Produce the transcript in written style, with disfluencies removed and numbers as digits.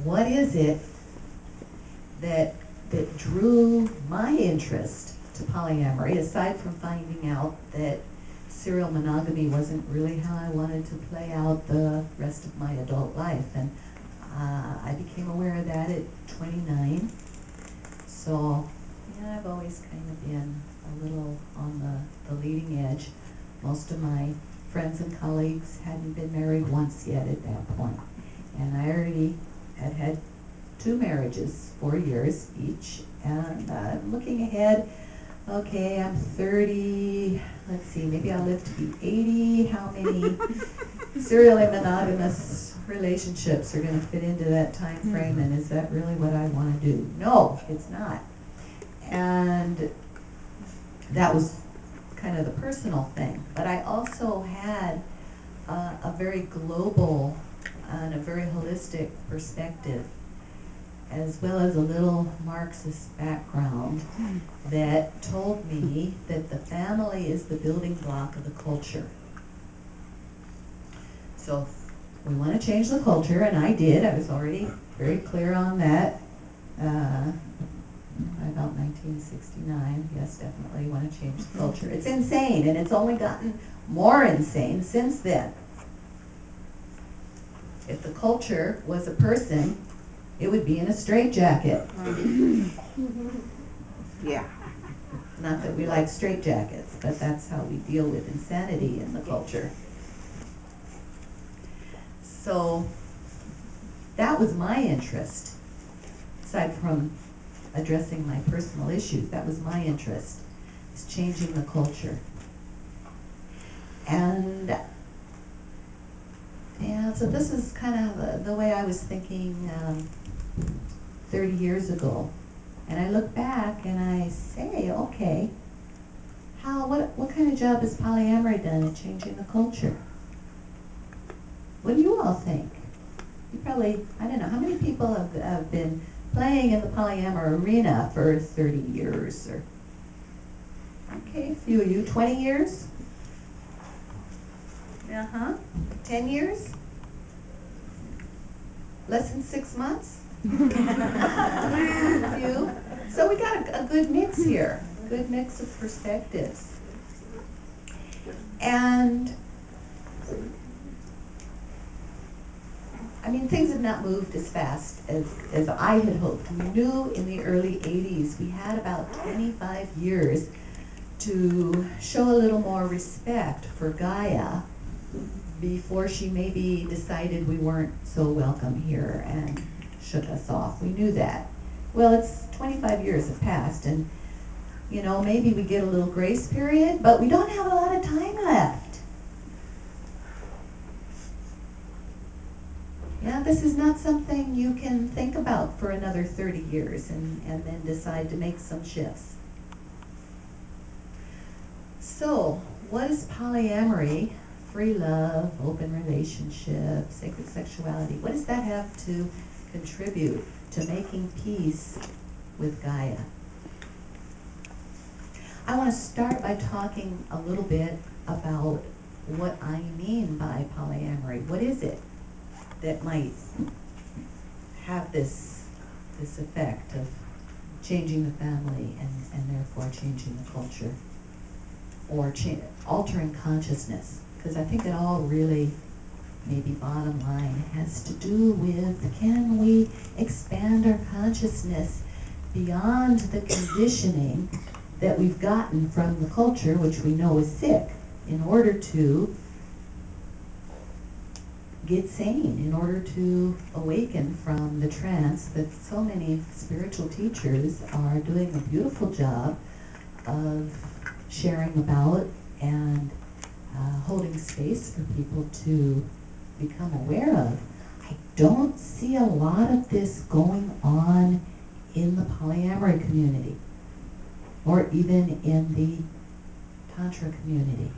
what is it that drew my interest to polyamory, aside from finding out that serial monogamy wasn't really how I wanted to play out the rest of my adult life. And I became aware of that at 29. So, yeah, I've always kind of been a little on the leading edge. Most of my friends and colleagues hadn't been married once yet at that point. And I already had 2 marriages, 4 years each. And I'm looking ahead. Okay, I'm 30, let's see, maybe I'll live to be 80. How many serially monogamous relationships are going to fit into that time frame, and is that really what I want to do? No, it's not. And that was kind of the personal thing. But I also had a very global and a very holistic perspective, as well as a little Marxist background that told me that the family is the building block of the culture. So we want to change the culture, and I did. I was already very clear on that about 1969. Yes, definitely want to change the culture. It's insane, and it's only gotten more insane since then. If the culture was a person, it would be in a straitjacket. Yeah. Not that we like straitjackets, but that's how we deal with insanity in the culture. So that was my interest. Aside from addressing my personal issues, that was my interest, is changing the culture. And yeah, so this is kind of the way I was thinking 30 years ago. And I look back and I say, okay, what kind of job has polyamory done in changing the culture? What do you all think? You probably, I don't know, how many people have been playing in the polyamory arena for 30 years? Or okay, a few of you. 20 years? 10 years? Less than 6 months? You? So we got a good mix here, good mix of perspectives. And I mean, things have not moved as fast as I had hoped. We knew in the early 80s we had about 25 years to show a little more respect for Gaia before she maybe decided we weren't so welcome here and shook us off. We knew that. Well, it's 25 years have passed, and you know, maybe we get a little grace period, but we don't have a lot of time left. Yeah, this is not something you can think about for another 30 years and then decide to make some shifts. So, what is polyamory? Free love, open relationship, sacred sexuality. What does that have to contribute to making peace with Gaia? I want to start by talking a little bit about what I mean by polyamory. What is it that might have this effect of changing the family and therefore changing the culture, or altering consciousness? Because I think it all really, maybe bottom line, has to do with, can we expand our consciousness beyond the conditioning that we've gotten from the culture, which we know is sick, in order to get sane, in order to awaken from the trance that so many spiritual teachers are doing a beautiful job of sharing about and holding space for people to become aware of. I don't see a lot of this going on in the polyamory community, or even in the Tantra community.